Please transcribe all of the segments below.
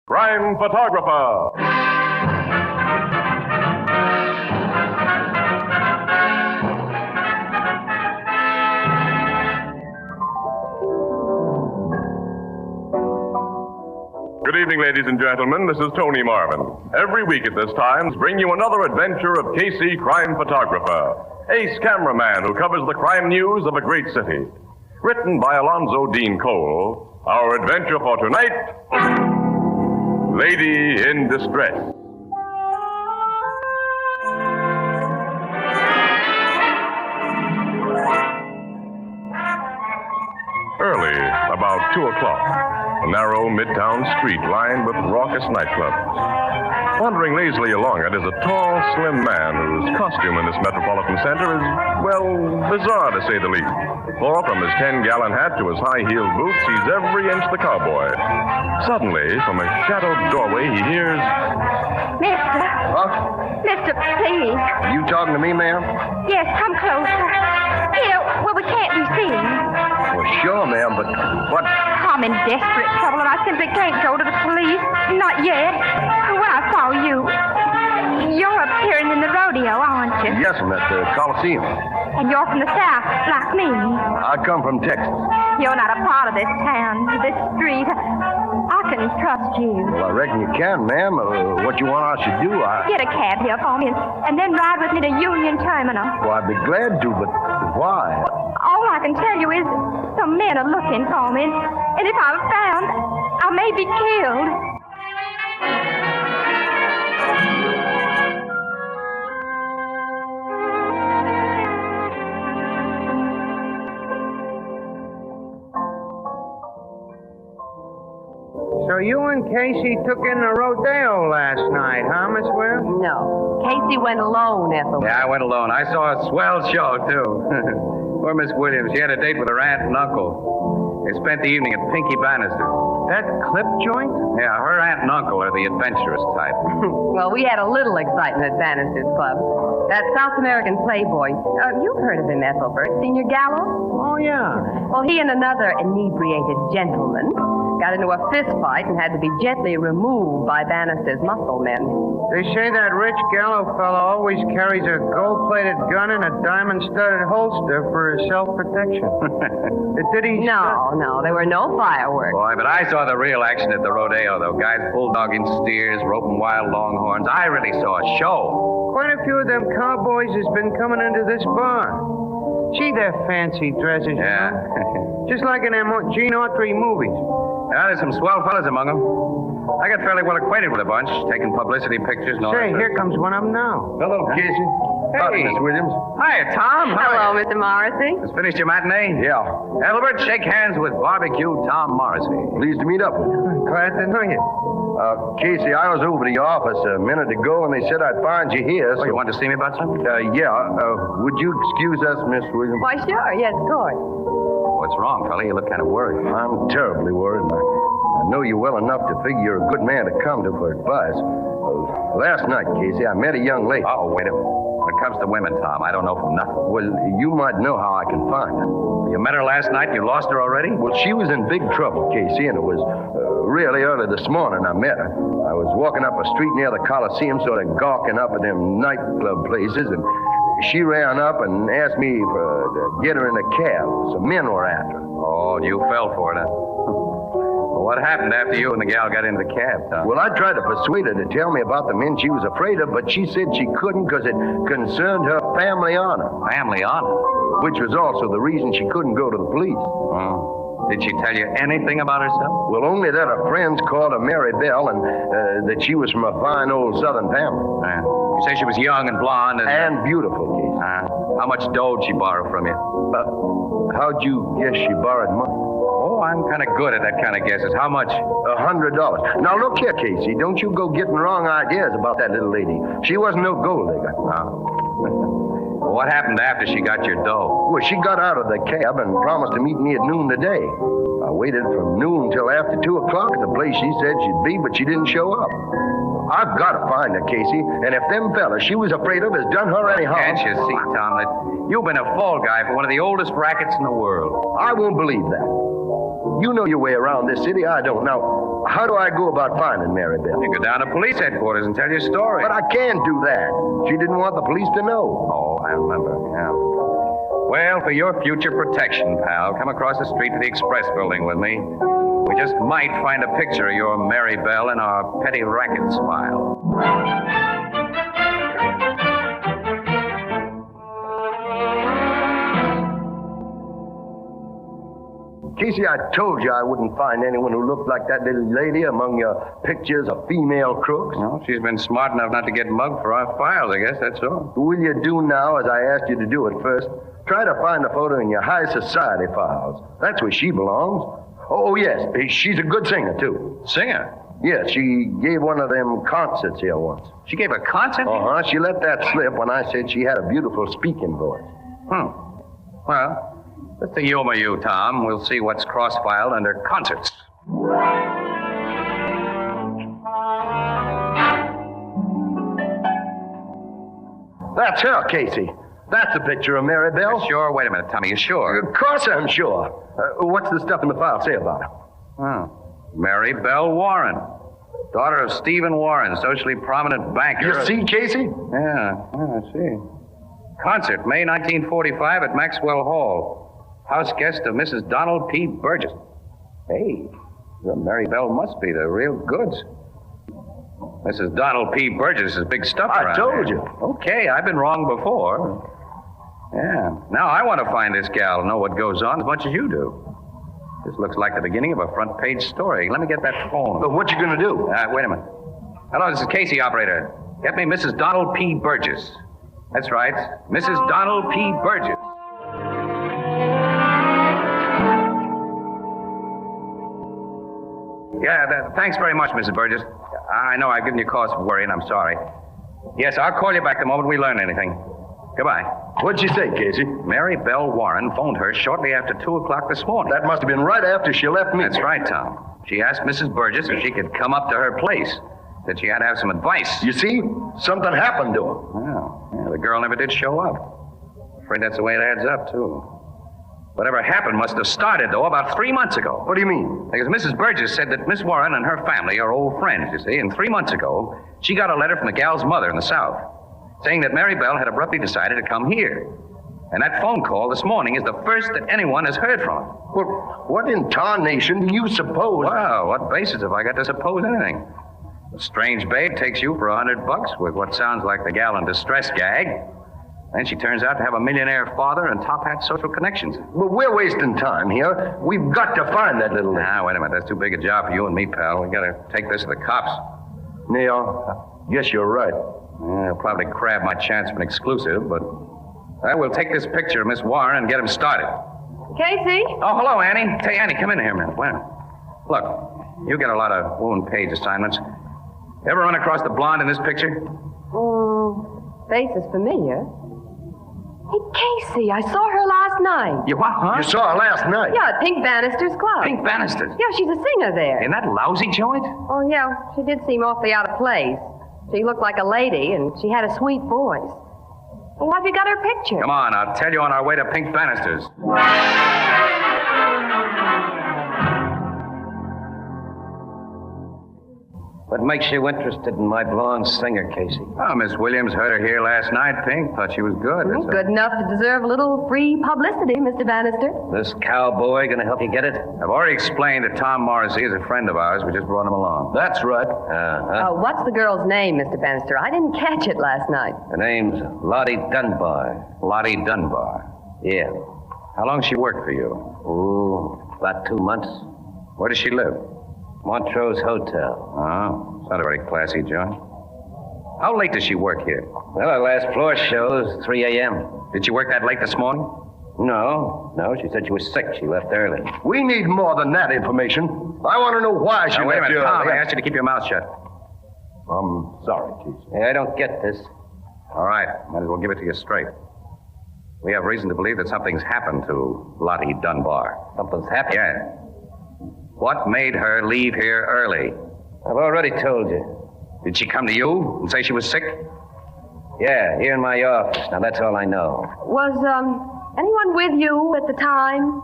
Crime Photographer. Good evening, ladies and gentlemen. This is Tony Marvin. Every week at this time, bring you another adventure of Casey, crime photographer, ace cameraman who covers the crime news of a great city. Written by Alonzo Dean Cole, our adventure for tonight, Lady in Distress. Early, about 2 o'clock. A narrow midtown street lined with raucous nightclubs. Wandering lazily along it is a tall, slim man whose costume in this metropolitan center is, well, bizarre to say the least. For from his 10-gallon hat to his high-heeled boots, he's every inch the cowboy. Suddenly, from a shadowed doorway, he hears... Mister. Huh? Mister, please. You talking to me, ma'am? Yes, come closer. Here, where we can't be seen. Well, sure, ma'am, but what... I'm in desperate trouble, and I simply can't go to the police. Not yet. When I saw you, you're appearing in the rodeo, aren't you? Yes, ma'am, at the Coliseum. And you're from the South, like me. I come from Texas. You're not a part of this town, this street. I can trust you. Well, I reckon you can, ma'am. What you want I should do, Get a cab here for me, and then ride with me to Union Terminal. Well, I'd be glad to, but why? All I can tell you is some men are looking for me, and if I'm found, I may be killed. So you and Casey took in the rodeo last night, huh, Miss Williams? No. Casey went alone, Ethel. Yeah, I went alone. I saw a swell show, too. Poor Miss Williams. She had a date with her aunt and uncle. They spent the evening at Pinky Bannister. That clip joint? Yeah, her aunt and uncle are the adventurous type. Well, we had a little excitement at Bannister's Club. That South American playboy. You've heard of him, Ethelbert. Senior Gallo? Oh, yeah. Well, he and another inebriated gentleman got into a fist fight and had to be gently removed by Bannister's muscle men. They say that rich Gallo fella always carries a gold-plated gun and a diamond-studded holster for his self-protection. Did he... No, there were no fireworks. Boy, but I saw the real action at the rodeo, though. Guys bulldogging steers, roping wild longhorns. I really saw a show. Quite a few of them cowboys has been coming into this bar. See their fancy dresses, Yeah. you know? Just like in them Gene Autry movies. Yeah, there's some swell fellas among them. I got fairly well acquainted with a bunch, taking publicity pictures and all Say, that. here comes one of them now. Hello, Casey. Howdy, Miss Williams. Hi, Tom. Hello, Mr. Morrissey. Just finished your matinee? Yeah. Elbert, shake hands with Barbecue Tom Morrissey. Pleased to meet up with you. Glad to know you. Casey, I was over to your office a minute ago, and they said I'd find you here. Oh, you wanted to see me about something? Yeah. Would you excuse us, Miss Williams? Why, sure. Yes, of course. What's wrong, fella? You look kind of worried. I'm terribly worried. I know you well enough to figure you're a good man to come to for advice. Last night, Casey, I met a young lady. Oh, wait a minute. When it comes to women, Tom, I don't know from nothing. Well, you might know how I can find her. You met her last night? You lost her already? Well, she was in big trouble, Casey, and it was really early this morning I met her. I was walking up a street near the Coliseum, sort of gawking up at them nightclub places, and she ran up and asked me to get her in a cab. Some men were after her. Oh, you fell for it, huh? Well, what happened after you and the gal got into the cab, Tom? Well, I tried to persuade her to tell me about the men she was afraid of, but she said she couldn't because it concerned her family honor. Family honor? Which was also the reason she couldn't go to the police. Oh. Did she tell you anything about herself? Well, only that her friends called her Mary Bell and that she was from a fine old Southern family. You say she was young and blonde And beautiful, Casey. How much dough did she borrow from you? How'd you guess she borrowed money? Oh, I'm kind of good at that kind of guesses. How much? $100. Now, look here, Casey. Don't you go getting wrong ideas about that little lady. She wasn't no gold digger. Well, what happened after she got your dough? Well, she got out of the cab and promised to meet me at noon today. I waited from noon till after 2 o'clock at the place she said she'd be, but she didn't show up. I've got to find her, Casey, and if them fellas she was afraid of has done her any harm... Can't you see, Tom, that you've been a fall guy for one of the oldest rackets in the world? I won't believe that. You know your way around this city. I don't. Now, how do I go about finding Mary Bell? You go down to police headquarters and tell your story. But I can't do that. She didn't want the police to know. Oh, I remember, yeah. Well, for your future protection, pal, come across the street to the Express building with me. We just might find a picture of your Mary Bell in our petty rackets file. Casey, I told you I wouldn't find anyone who looked like that little lady among your pictures of female crooks. Well, she's been smart enough not to get mugged for our files, I guess, that's all. Will you do now as I asked you to do at first? Try to find a photo in your high society files. That's where she belongs. Oh, yes, she's a good singer, too. Singer? Yes, she gave one of them concerts here once. She gave a concert? Uh-huh. She let that slip when I said she had a beautiful speaking voice. Well, let's humor you, Tom. We'll see what's cross-filed under concerts. That's her, Casey. That's a picture of Mary Bell. You sure? Wait a minute, Tommy. You sure? Of course I'm sure. What's the stuff in the file say about her? Mary Bell Warren. Daughter of Stephen Warren, socially prominent banker. You see, Casey? Yeah, I see. Concert, May 1945 at Maxwell Hall. House guest of Mrs. Donald P. Burgess. Hey, the Mary Bell must be the real goods. Mrs. Donald P. Burgess is big stuff around I told here. you. Okay, I've been wrong before. Yeah. Now I want to find this gal and know what goes on as much as you do. This looks like the beginning of a front page story. Let me get that phone. What you gonna do? Wait a minute. Hello, this is Casey, operator. Get me Mrs. Donald P. Burgess. That's right, Mrs. Donald P. Burgess. Yeah, thanks very much, Mrs. Burgess. I know I've given you cause for worry, and I'm sorry. Yes, I'll call you back the moment we learn anything. Goodbye. What'd she say, Casey? Mary Bell Warren phoned her shortly after 2 o'clock this morning. That must have been right after she left me. That's right, Tom. She asked Mrs. Burgess if she could come up to her place. That she had to have some advice. You see? Something happened to her. Well, yeah, the girl never did show up. Afraid that's the way it adds up, too. Whatever happened must have started, though, about 3 months ago. What do you mean? Because Mrs. Burgess said that Miss Warren and her family are old friends, you see, and 3 months ago, she got a letter from the gal's mother in the South saying that Mary Bell had abruptly decided to come here. And that phone call this morning is the first that anyone has heard from her. Well, what in tarnation do you suppose? Well, what basis have I got to suppose anything? A strange babe takes you for $100 with what sounds like the gal in distress gag. Then she turns out to have a millionaire father and top-hat social connections. Well, we're wasting time here. We've got to find that little lady. Now, wait a minute. That's too big a job for you and me, pal. We gotta take this to the cops. Neil, guess you're right. Yeah, I'll probably crab my chance for an exclusive, but I will take this picture of Miss Warren and get him started. Casey? Oh, hello, Annie. Hey, Annie, come in here a minute. Wait a minute. Look, you get a lot of wound-page assignments. Ever run across the blonde in this picture? Face is familiar. Hey, Casey, I saw her last night. You what, huh? You saw her last night. Yeah, at Pink Bannister's Club. Pink Bannister. Yeah, she's a singer there. In that lousy joint? Oh, yeah, she did seem awfully out of place. She looked like a lady, and she had a sweet voice. Well, have you got her picture? Come on, I'll tell you on our way to Pink Bannister's. What makes you interested in my blonde singer, Casey? Oh, Miss Williams heard her here last night, Pink. Thought she was good. That's Good enough to deserve a little free publicity, Mr. Bannister. This cowboy gonna help you get it? I've already explained that Tom Morrissey is a friend of ours. We just brought him along. That's right. What's the girl's name, Mr. Bannister? I didn't catch it last night. Her name's Lottie Dunbar. Lottie Dunbar. Yeah. How long she worked for you? Oh, about 2 months. Where does she live? Montrose Hotel. Oh, it's not a very classy joint. How late does she work here? Well, our last floor show's 3 a.m. Did she work that late this morning? No, she said she was sick. She left early. We need more than that information. I want to know why she Now, wait a left minute, you Tom. early. I asked you to keep your mouth shut. I'm sorry, Casey. Hey, I don't get this. All right. Might as well give it to you straight. We have reason to believe that something's happened to Lottie Dunbar. Something's happened. Yeah. What made her leave here early? I've already told you. Did she come to you and say she was sick? Yeah, here in my office. Now, that's all I know. Was, anyone with you at the time?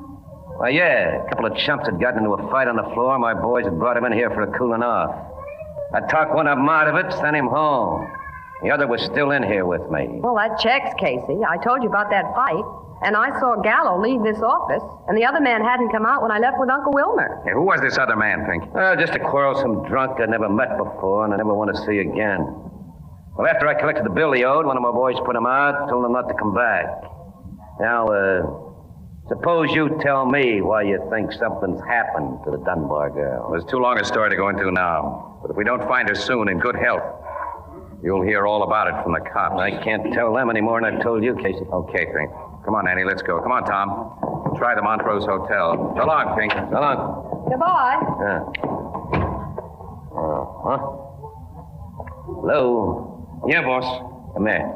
Well, yeah, a couple of chumps had gotten into a fight on the floor. My boys had brought him in here for a cooling off. I talked one of them out of it, sent him home. The other was still in here with me. Well, that checks, Casey. I told you about that fight. And I saw Gallo leave this office, and the other man hadn't come out when I left with Uncle Wilmer. Hey, who was this other man, Pink? Just a quarrelsome drunk I never met before and I never want to see again. Well, after I collected the bill he owed, one of my boys put him out, told him not to come back. Now, suppose you tell me why you think something's happened to the Dunbar girl. Well, it's too long a story to go into now. But if we don't find her soon in good health, you'll hear all about it from the cops. I can't tell them any more than I told you, Casey. Okay, Pink. Come on, Annie, let's go. Come on, Tom. We'll try the Montrose Hotel. So long, Pink. So long. Goodbye. Yeah. Huh? Hello? Yeah, boss. Come here.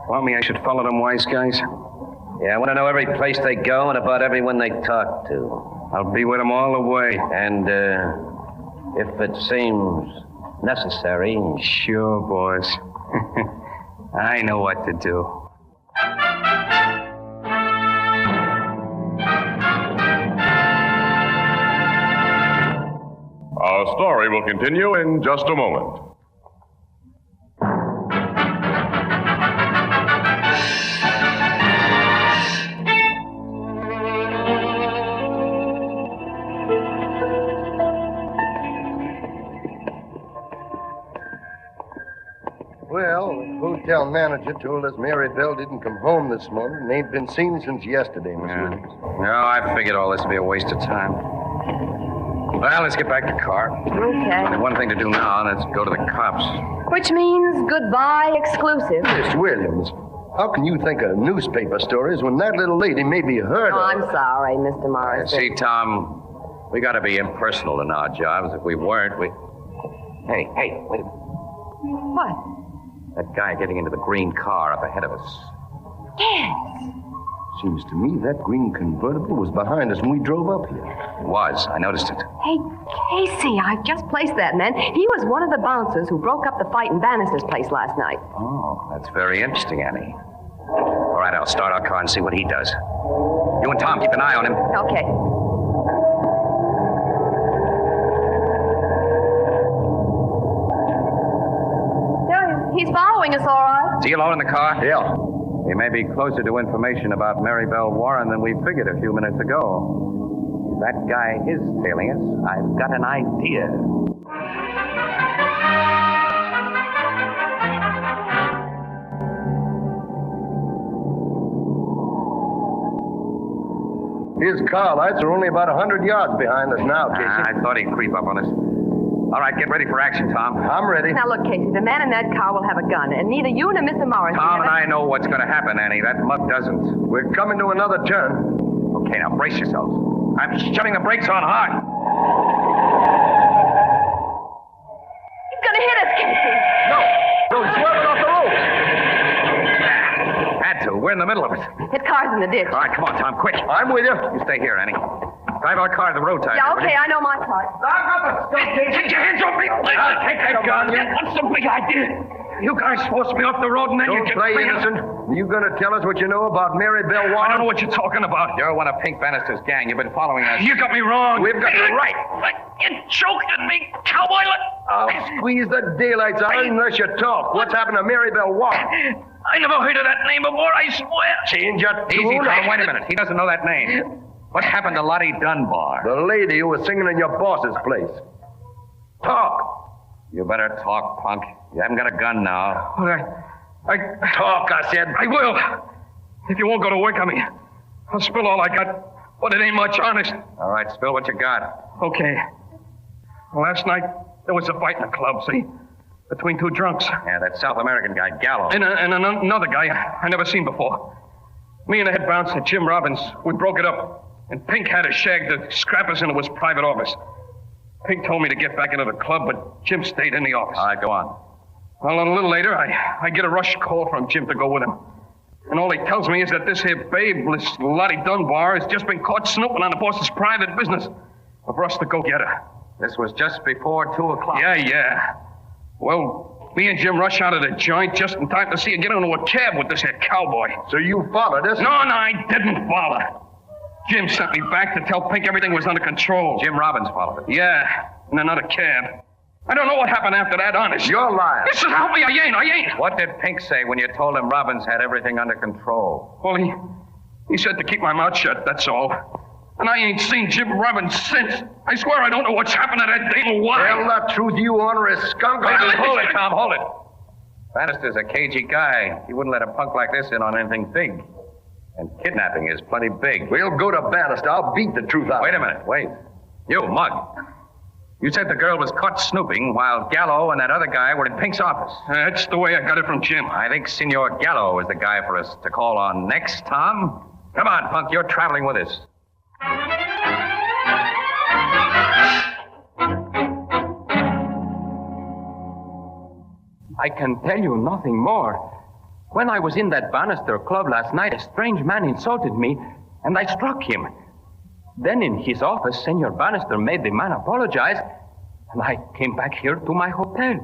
Want me I should follow them wise guys? Yeah, I want to know every place they go and about everyone they talk to. I'll be with them all the way. And, if it seems necessary... Sure, boss. I know what to do. Our story will continue in just a moment. Well, the hotel manager told us Mary Bell didn't come home this morning and ain't been seen since yesterday, Miss Williams. No, I figured all this would be a waste of time. Well, let's get back to the car. Okay. Only one thing to do now, let's go to the cops. Which means goodbye exclusive. Miss Williams, how can you think of newspaper stories when that little lady may be heard Oh, of? I'm sorry, Mr. Morris. See, Tom, we got to be impersonal in our jobs. If we weren't, we... Hey, wait a minute. What? That guy getting into the green car up ahead of us. Yes. Seems to me that green convertible was behind us when we drove up here. It was. I noticed it. Hey, Casey, I just placed that man. He was one of the bouncers who broke up the fight in Bannister's place last night. Oh, that's very interesting, Annie. All right, I'll start our car and see what he does. You and Tom keep an eye on him. Okay. Yeah, he's following us, all right. Is he alone in the car? Yeah. He may be closer to information about Mary Bell Warren than we figured a few minutes ago. If that guy is tailing us, I've got an idea. His car lights are only about 100 yards behind us now, Casey. I thought he'd creep up on us. All right, get ready for action, Tom. I'm ready. Now, look, Casey, the man in that car will have a gun, and neither you nor Mr. Morris... Tom and I know what's going to happen, Annie. That mug doesn't. We're coming to another turn. Okay, now brace yourselves. I'm shoving the brakes on hard. He's going to hit us, Casey. No, he's swerving off the road. Had to. We're in the middle of it. His car's in the ditch. All right, come on, Tom, quick. I'm with you. You stay here, Annie. Drive our car to the roadside. Yeah, will okay, you? I know my part. Take your hands off me. I'll take that gun. That's a big idea. You guys forced me off the road and then you Don't get play free. innocent. You gonna tell us what you know about Mary Bell Warren? I don't know what you're talking about. You're one of Pink Bannister's gang. You've been following us. You got me wrong. We've got you right. You choked me, cowboy. I'll squeeze the daylights out unless you talk. What's happened to Mary Bell Warren? I never heard of that name before, I swear. Change your tune. Easy, Tom. Wait a minute. He doesn't know that name. What happened to Lottie Dunbar? The lady who was singing in your boss's place. Talk. You better talk, punk. You haven't got a gun now. Talk, I said. I will. If you won't go to work on me, I'll spill all I got. But it ain't much, honest. All right, spill what you got. Okay. Last night, there was a fight in the club, see? Between two drunks. Yeah, that South American guy, Gallo. And another guy I never seen before. Me and the head bouncer, Jim Robbins, we broke it up. And Pink had us shagged to scrap us into his private office. Pink told me to get back into the club, but Jim stayed in the office. All right, go on. Well, a little later, I get a rush call from Jim to go with him. And all he tells me is that this here babe, this Lottie Dunbar, has just been caught snooping on the boss's private business. For us to go get her. This was just before 2 o'clock. Yeah. Well, me and Jim rush out of the joint just in time to see her get into a cab with this here cowboy. So you followed us? No, I didn't follow. Jim sent me back to tell Pink everything was under control. Jim Robbins followed it. Yeah, in another cab. I don't know what happened after that, honest. You're lying. Listen, help me, I ain't. What did Pink say when you told him Robbins had everything under control? Well, he said to keep my mouth shut, that's all. And I ain't seen Jim Robbins since. I swear I don't know what's happened to that damn wine. Tell the truth, you ornery skunk. Hold it, Tom, hold it. Bannister's a cagey guy. He wouldn't let a punk like this in on anything big. And kidnapping is plenty big. We'll go to Bannister. I'll beat the truth out. Wait a minute, wait. You, Mug. You said the girl was caught snooping while Gallo and that other guy were in Pink's office. That's the way I got it from Jim. I think Senor Gallo is the guy for us to call on next, Tom. Come on, Punk, you're traveling with us. I can tell you nothing more. When I was in that Bannister club last night, a strange man insulted me, and I struck him. Then in his office, Senor Bannister made the man apologize, and I came back here to my hotel.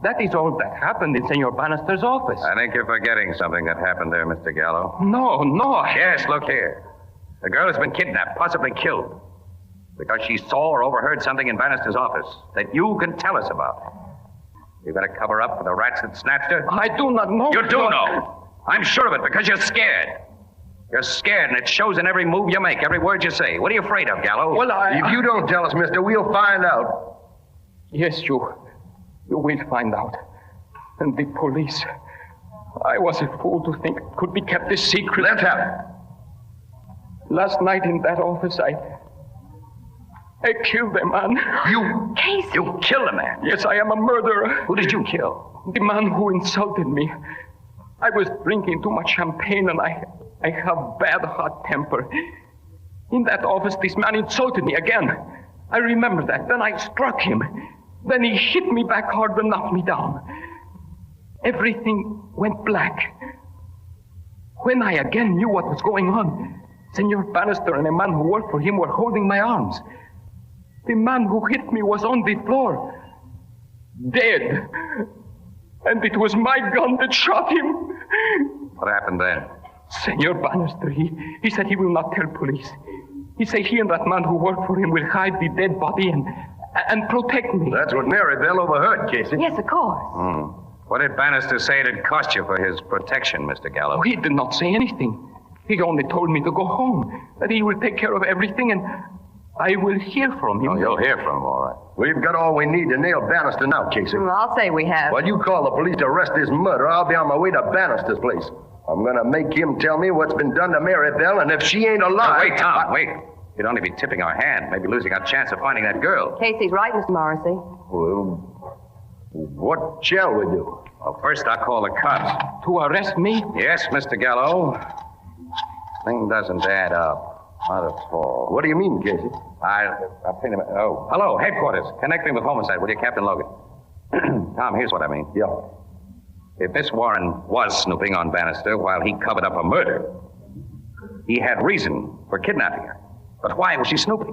That is all that happened in Senor Bannister's office. I think you're forgetting something that happened there, Mr. Gallo. No. Yes, look here. The girl has been kidnapped, possibly killed, because she saw or overheard something in Bannister's office that you can tell us about. You're going to cover up for the rats that snatched her? I do not know. You do know. I'm sure of it because you're scared. You're scared, and it shows in every move you make, every word you say. What are you afraid of, Gallo? Well, If you don't tell us, mister, we'll find out. Yes, you will find out. And the police. I was a fool to think it could be kept a secret. Let's have it. Last night in that office, I killed a man. You killed a man? Yes, I am a murderer. Who did you kill? The man who insulted me. I was drinking too much champagne and I have bad hot temper. In that office, this man insulted me again. I remember that. Then I struck him. Then he hit me back hard and knocked me down. Everything went black. When I again knew what was going on, Senor Bannister and a man who worked for him were holding my arms. The man who hit me was on the floor, dead. And it was my gun that shot him. What happened then? Senor Bannister, he said he will not tell police. He said he and that man who worked for him will hide the dead body and protect me. That's what Mary Bell overheard, Casey. Yes, of course. What did Bannister say it'd cost you for his protection, Mr. Gallo? Oh, he did not say anything. He only told me to go home, that he will take care of everything, and I will hear from him. Oh, you'll hear from him, all right. We've got all we need to nail Bannister now, Casey. I'll say we have. While you call the police to arrest this murderer, I'll be on my way to Bannister's place. I'm going to make him tell me what's been done to Mary Bell, and if she ain't alive... Wait, Tom, wait. You'd only be tipping our hand, maybe losing our chance of finding that girl. Casey's right, Mr. Morrissey. Well, what shall we do? Well, first I'll call the cops. To arrest me? Yes, Mr. Gallo. Thing doesn't add up. Not at all. What do you mean, Casey? I'll pin him. Oh, hello, headquarters. Connecting with homicide, will you, Captain Logan? Tom, here's what I mean. Yeah. If Miss Warren was snooping on Bannister while he covered up a murder, he had reason for kidnapping her. But why was she snooping?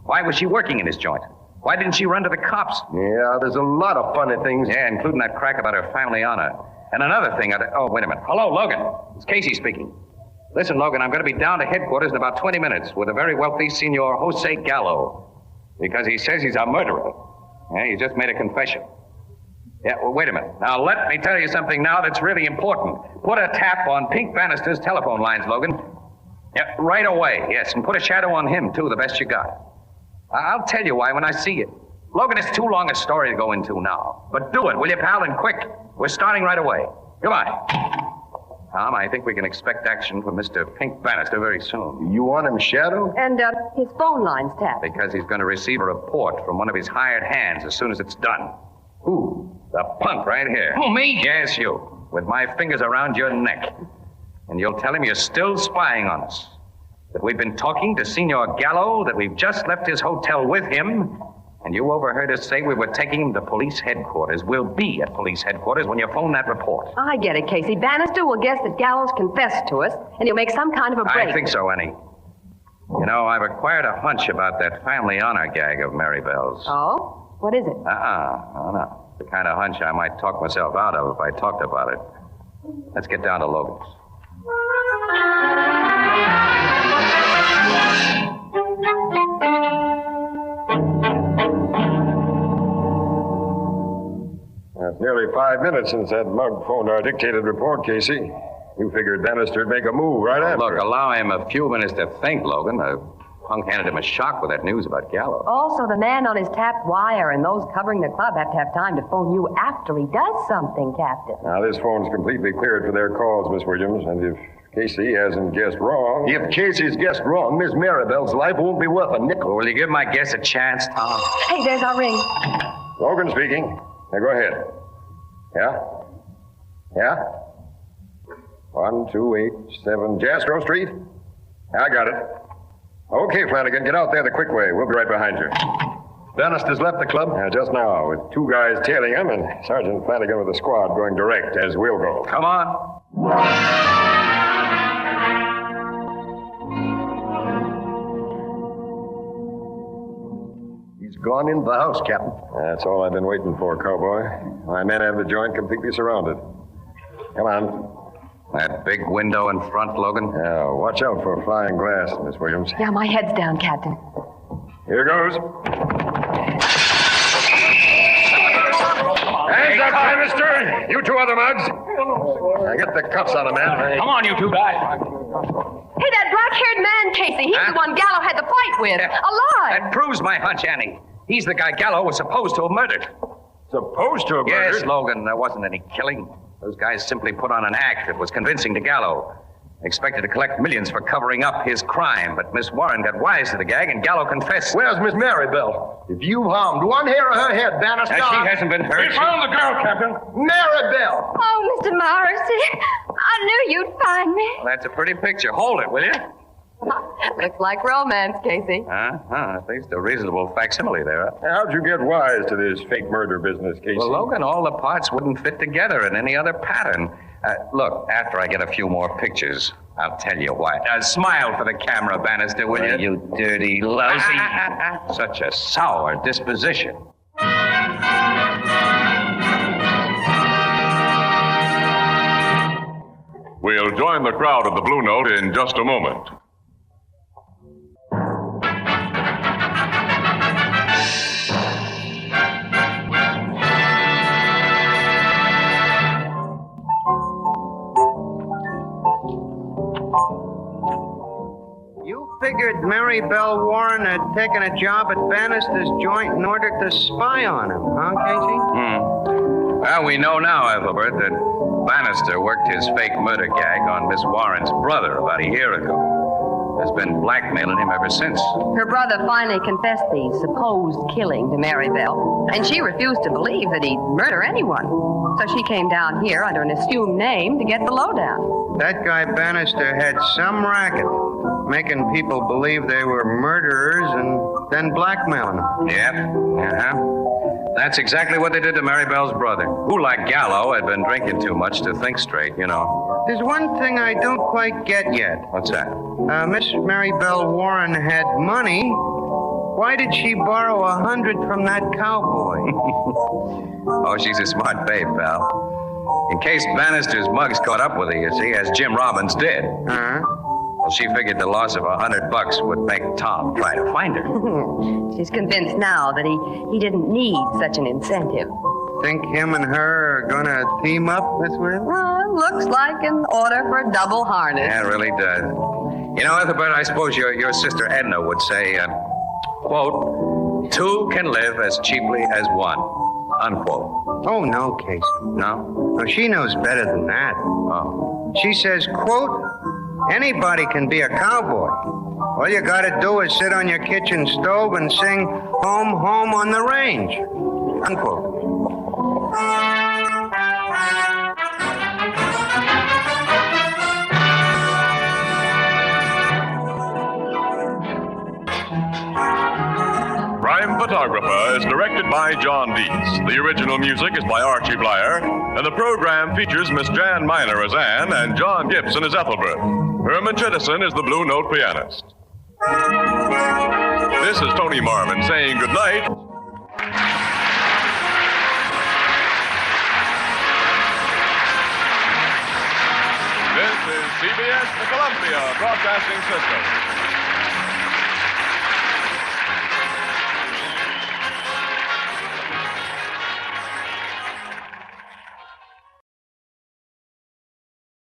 Why was she working in his joint? Why didn't she run to the cops? Yeah, there's a lot of funny things. Yeah, including that crack about her family honor. And another thing, oh, wait a minute. Hello, Logan. It's Casey speaking. Listen, Logan, I'm going to be down to headquarters in about 20 minutes with a very wealthy Senor Jose Gallo. Because he says he's a murderer. Yeah, he just made a confession. Yeah, well, wait a minute. Now, let me tell you something now that's really important. Put a tap on Pink Bannister's telephone lines, Logan. Yeah, right away, yes. And put a shadow on him, too, the best you got. I'll tell you why when I see you. Logan, it's too long a story to go into now. But do it, will you, pal, and quick. We're starting right away. Goodbye. Tom, I think we can expect action from Mr. Pink Bannister very soon. You want him shadowed? And his phone line's tapped. Because he's going to receive a report from one of his hired hands as soon as it's done. Who? The punk right here. Who, me? Yes, you. With my fingers around your neck. And you'll tell him you're still spying on us. That we've been talking to Senor Gallo, that we've just left his hotel with him, and you overheard us say we were taking him to police headquarters. We'll be at police headquarters when you phone that report. I get it, Casey. Bannister will guess that Gallo's confessed to us, and he'll make some kind of a break. I think so, Annie. You know, I've acquired a hunch about that family honor gag of Mary Bell's. Oh? What is it? Oh, no. The kind of hunch I might talk myself out of if I talked about it. Let's get down to Logan's. It's nearly 5 minutes since that mug phoned our dictated report, Casey. You figured Bannister'd make a move right after. Look, allow him a few minutes to think, Logan. Punk handed him a shock with that news about Gallo. Also, the man on his tapped wire and those covering the club have to have time to phone you after he does something, Captain. Now, this phone's completely cleared for their calls, Miss Williams, and if Casey hasn't guessed wrong... If Casey's guessed wrong, Miss Maribel's life won't be worth a nickel. Will you give my guess a chance, Tom? Hey, there's our ring. Logan speaking. Now, go ahead. Yeah? Yeah? 1287 Jastrow Street? I got it. Okay, Flanagan, get out there the quick way. We'll be right behind you. Bannister's left the club? Just now, with 2 guys tailing him and Sergeant Flanagan with a squad going direct, as we'll go. Come on. He's gone into the house, Captain. That's all I've been waiting for, cowboy. My men have the joint completely surrounded. Come on. That big window in front, Logan? Yeah, watch out for flying glass, Miss Williams. Yeah, my head's down, Captain. Here goes. Hands up, Bannister! You 2 other mugs. Now get the cuffs on him, man. Come on, you 2 guys. Hey, that black-haired man, Casey. He's the one Gallo had the fight with. Alive. That proves my hunch, Annie. He's the guy Gallo was supposed to have murdered. Supposed to have murdered? Yes, Logan. There wasn't any killing. Those guys simply put on an act that was convincing to Gallo. Expected to collect millions for covering up his crime, but Miss Warren got wise to the gag, and Gallo confessed. Where's Miss Maribel? If you harmed one hair of her head, Bannister... She hasn't been hurt. We found the girl, Captain. Maribel! Oh, Mr. Morrissey, I knew you'd find me. Well, that's a pretty picture. Hold it, will you? Looks like romance, Casey. At least a reasonable facsimile there. How'd you get wise to this fake murder business, Casey? Well, Logan, all the parts wouldn't fit together in any other pattern. Look, after I get a few more pictures, I'll tell you why. Smile for the camera, Bannister, will you? You dirty lousy. Such a sour disposition. We'll join the crowd at the Blue Note in just a moment. You figured Maribel Warren had taken a job at Bannister's joint in order to spy on him, huh, Casey? Well, we know now, Ethelbert, that Bannister worked his fake murder gag on Miss Warren's brother about a year ago. Has been blackmailing him ever since. Her brother finally confessed the supposed killing to Maribel, and she refused to believe that he'd murder anyone. So she came down here under an assumed name to get the lowdown. That guy Bannister had some racket, making people believe they were murderers and then blackmailing them. Yep. That's exactly what they did to Maribel's brother, who, like Gallo, had been drinking too much to think straight, you know. There's one thing I don't quite get yet. What's that? Miss Maribel Warren had money. Why did she borrow $100 from that cowboy? Oh, she's a smart babe, pal. In case Bannister's mugs caught up with her, you see, as Jim Robbins did. Well, she figured the loss of $100 would make Tom try to find her. She's convinced now that he didn't need such an incentive. Think him and her are gonna team up, Miss Williams? Looks like an order for a double harness. Yeah, it really does. You know, Ethelbert, I suppose your sister Edna would say, quote, 2 can live as cheaply as 1, unquote. Oh, no, Casey. No? No, she knows better than that. Oh. She says, quote, anybody can be a cowboy. All you gotta do is sit on your kitchen stove and sing Home, Home on the Range, unquote. Crime Photographer is directed by John Dietz. The original music is by Archie Blyer, and the program features Miss Jan Miner as Anne and John Gibson as Ethelbert. Herman Chittison is the Blue Note pianist. This is Tony Marvin saying good night. This is CBS, the Columbia Broadcasting System.